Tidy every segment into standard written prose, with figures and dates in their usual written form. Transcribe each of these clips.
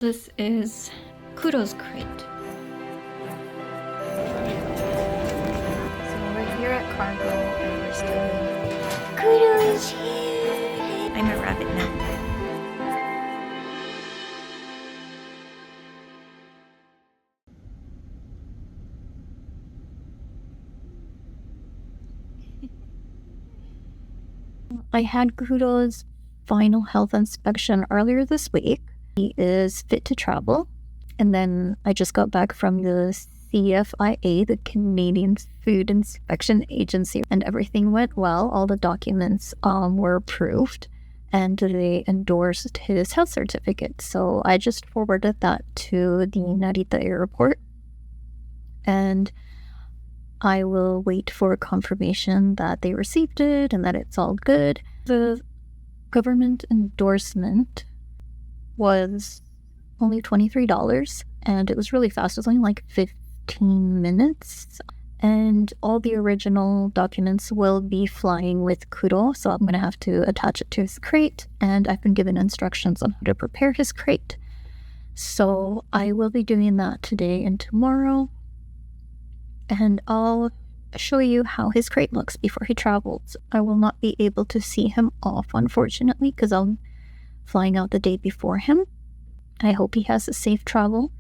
This is Kudo's crate. So we're here at Cargo and we're still Kudo is here! I'm a rabbit now. I had Kudo's final health inspection earlier this week. He is fit to travel. And then I just got back from the CFIA, the Canadian Food Inspection Agency, and everything went well. All the documents were approved and they endorsed his health certificate. So I just forwarded that to the Narita airport and I will wait for confirmation that they received it and that it's all good. The government endorsement was only $23 and it was really fast. It was only like 15 minutes and all the original documents will be flying with Kudo, so I'm going to have to attach it to his crate, and I've been given instructions on how to prepare his crate. So I will be doing that today and tomorrow, and I'll show you how his crate looks before he travels. I will not be able to see him off, unfortunately, because I'm flying out the day before him. I hope he has a safe travel.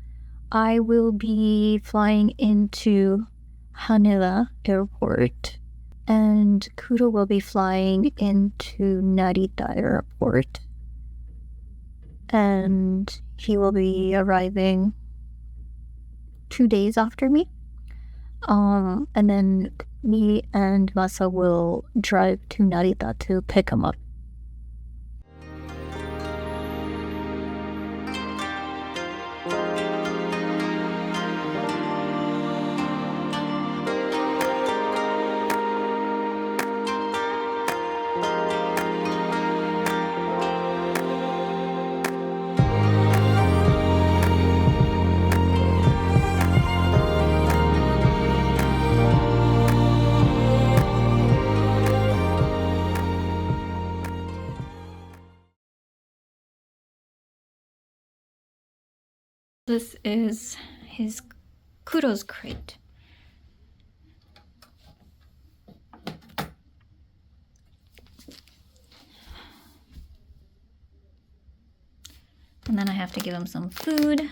I will be flying into Haneda Airport, and Kudo will be flying into Narita Airport, and he will be arriving 2 days after me. And then me and Masa will drive to Narita to pick him up. This is his Kudo's crate. And then I have to give him some food.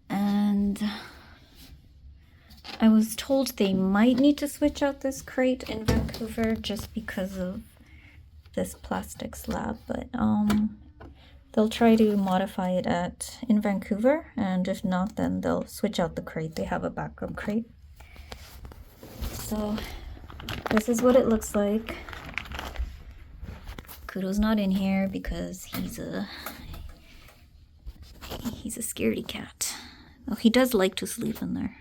And I was told they might need to switch out this crate in Vancouver just because of this plastic slab, but they'll try to modify it in Vancouver, and if not, then they'll switch out the crate. They have a backup crate. So this is what it looks like. Kudo's not in here because he's a scaredy cat. Though he does like to sleep in there.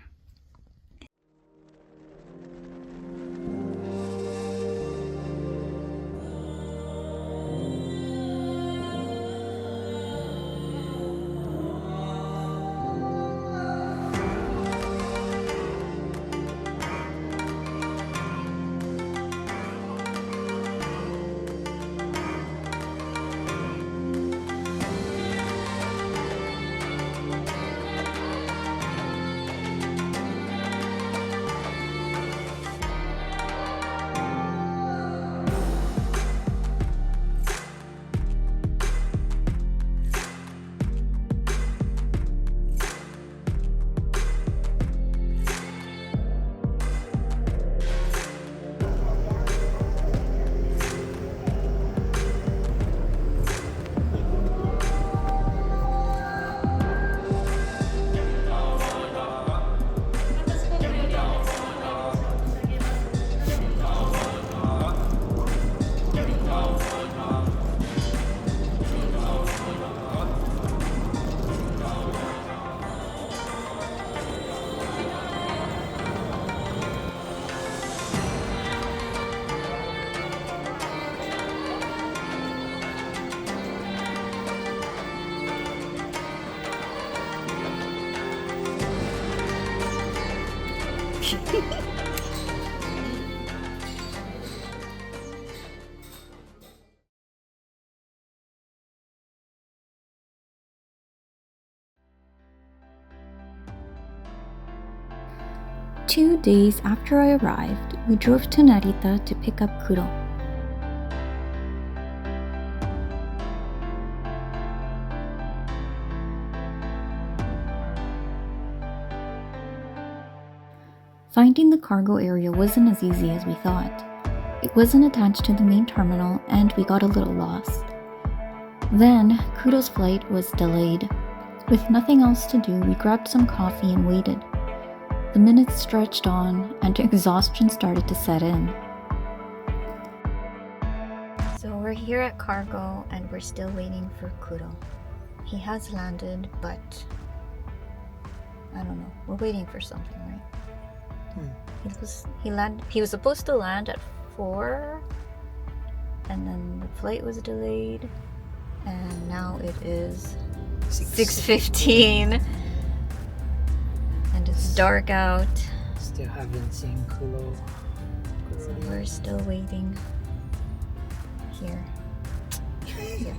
2 days after I arrived, we drove to Narita to pick up Kuro. Finding the cargo area wasn't as easy as we thought. It wasn't attached to the main terminal and we got a little lost. Then, Kuro's flight was delayed. With nothing else to do, we grabbed some coffee and waited. The minutes stretched on and exhaustion started to set in. So we're here at cargo and we're still waiting for Kuro. He has landed, but I don't know. We're waiting for something, right? He was supposed to land at 4 and then the flight was delayed and now it is 6:15 and it's dark out. Still haven't seen Kuro. So we're still waiting here. Yep.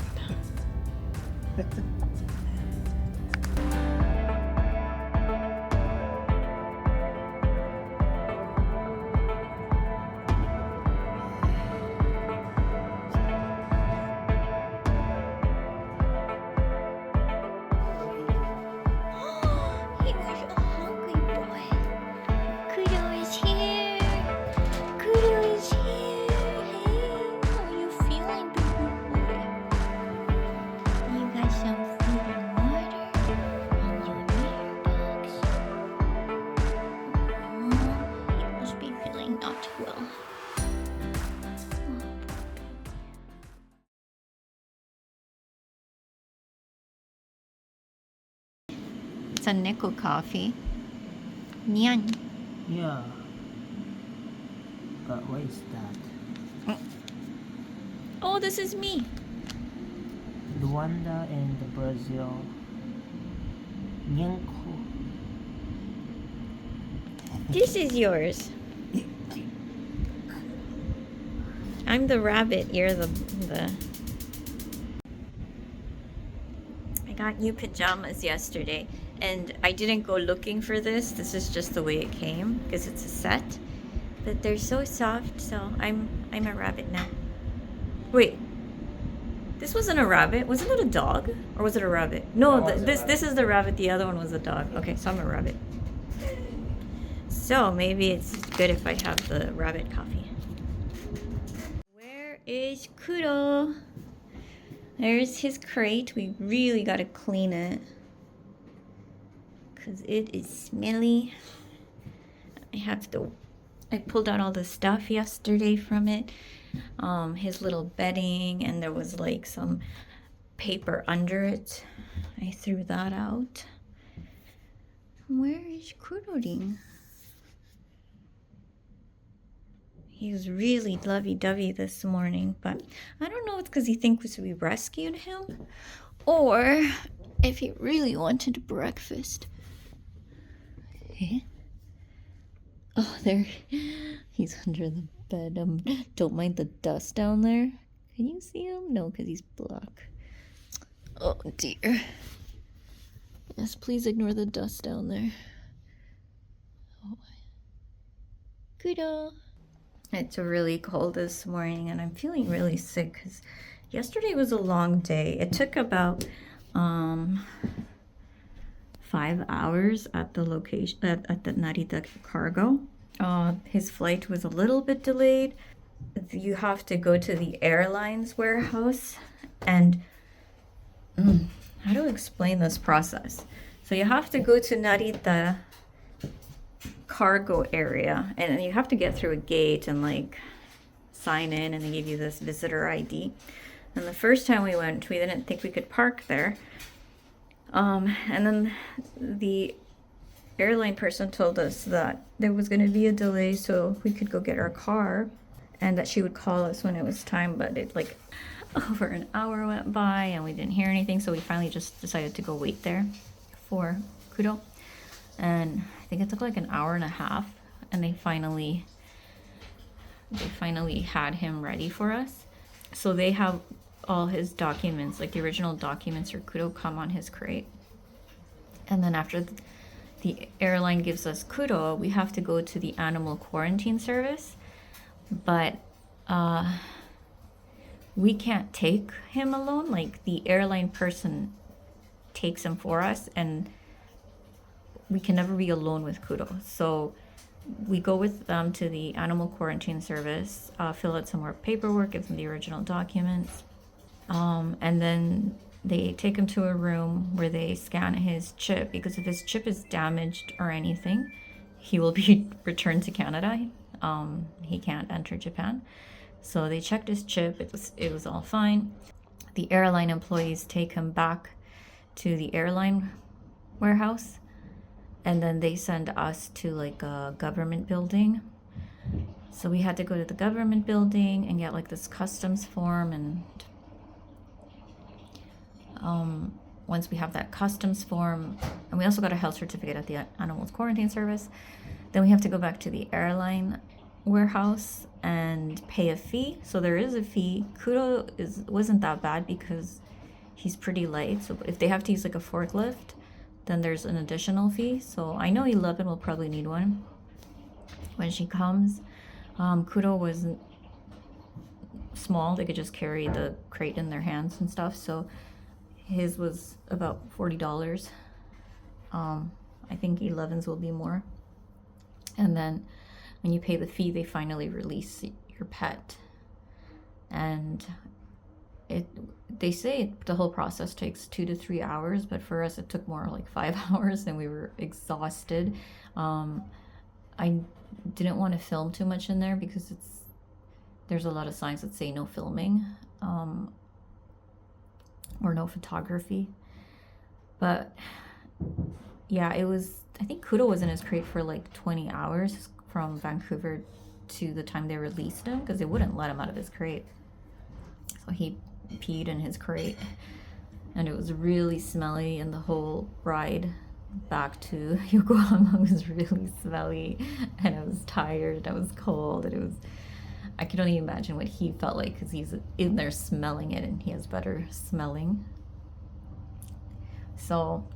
It's a nickel coffee. Nyan. Yeah. But what is that? Oh, this is me. Luanda and the Brazil. Nyanko. This is yours. I'm the rabbit. You're the. I got new pajamas yesterday, and I didn't go looking for this. This is just the way it came because it's a set. But they're so soft, so I'm a rabbit now. Wait, this wasn't a rabbit. Wasn't it a dog, or was it a rabbit? No, this is the rabbit. The other one was a dog. Okay, so I'm a rabbit. So maybe it's good if I have the rabbit coffee. Where is Kuro? There's his crate. We really gotta clean it because it is smelly. I pulled out all the stuff yesterday from it. His little bedding, and there was like some paper under it. I threw that out. Where is Kuroring? He was really lovey-dovey this morning, but I don't know if it's because he thinks we rescued him or if he really wanted breakfast. Okay. Oh, there. He's under the bed. Don't mind the dust down there. Can you see him? No, because he's black. Oh, dear. Yes, please ignore the dust down there. Oh. Kuro. It's really cold this morning and I'm feeling really sick because yesterday was a long day. It took about 5 hours at the location at the Narita cargo. His flight was a little bit delayed. You have to go to the airline's warehouse and how to explain this process? So you have to go to Narita cargo area and you have to get through a gate and like sign in, and they give you this visitor ID. And the first time we went, we didn't think we could park there. And then the airline person told us that there was going to be a delay so we could go get our car and that she would call us when it was time, but it like over an hour went by and we didn't hear anything, so we finally just decided to go wait there for Kuro. And I think it took like an hour and a half, and they finally had him ready for us. So they have all his documents, like the original documents for Kuro, come on his crate. And then after the airline gives us Kuro, we have to go to the animal quarantine service. But we can't take him alone. Like, the airline person takes him for us, and we can never be alone with Kuro. So we go with them to the animal quarantine service, fill out some more paperwork, give them the original documents, and then they take him to a room where they scan his chip, because if his chip is damaged or anything, he will be returned to Canada. He can't enter Japan. So they checked his chip. It was all fine. The airline employees take him back to the airline warehouse, and then they send us to like a government building. So we had to go to the government building and get like this customs form, and once we have that customs form, and we also got a health certificate at the animals quarantine service, then we have to go back to the airline warehouse and pay a fee. So there is a fee. Kuro wasn't that bad because he's pretty light. So if they have to use like a forklift, then there's an additional fee. So I know 11 will probably need one when she comes. Kuro was small. They could just carry the crate in their hands and stuff. So his was about $40. I think 11's will be more. And then when you pay the fee, they finally release your pet. And they say the whole process takes 2 to 3 hours, but for us it took more like 5 hours, and we were exhausted. I didn't want to film too much in there because there's a lot of signs that say no filming, or no photography. But yeah, I think Kuro was in his crate for like 20 hours from Vancouver to the time they released him, because they wouldn't let him out of his crate. So he peed in his crate, and it was really smelly, and the whole ride back to Yokohama was really smelly, and I was tired, I was cold, and I could only imagine what he felt like, because he's in there smelling it, and he has better smelling. So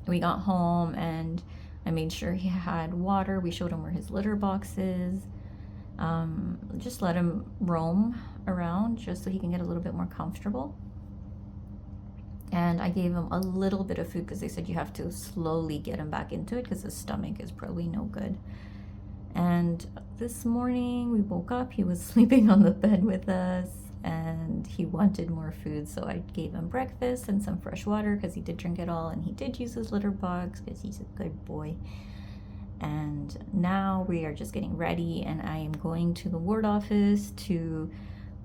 we got home, and I made sure he had water. We showed him where his litter box is. Just let him roam around just so he can get a little bit more comfortable. And I gave him a little bit of food because they said you have to slowly get him back into it because his stomach is probably no good. And this morning we woke up, he was sleeping on the bed with us, and he wanted more food, so I gave him breakfast and some fresh water because he did drink it all, and he did use his litter box because he's a good boy. And now we are just getting ready, and I am going to the ward office to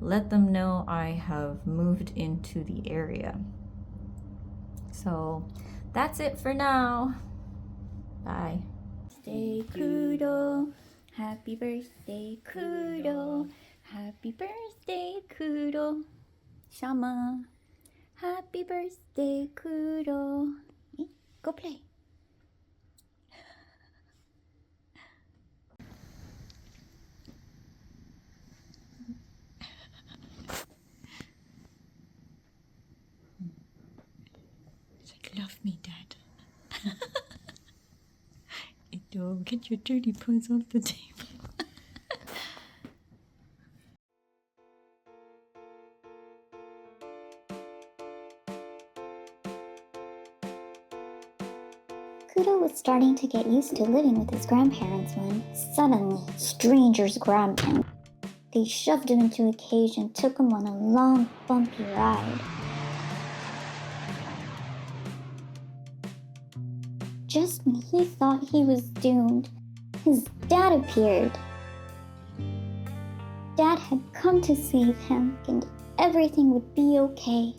let them know I have moved into the area. So that's it for now. Bye. Birthday Kuro, happy birthday Kuro, happy birthday Kuro, Shama, happy birthday Kuro. Go play. It's like, love me, Dad. Get your dirty paws off the table. Kuro was starting to get used to living with his grandparents when, suddenly, strangers grabbed him. They shoved him into a cage and took him on a long, bumpy ride. Just when he thought he was doomed, his dad appeared. Dad had come to save him, and everything would be okay.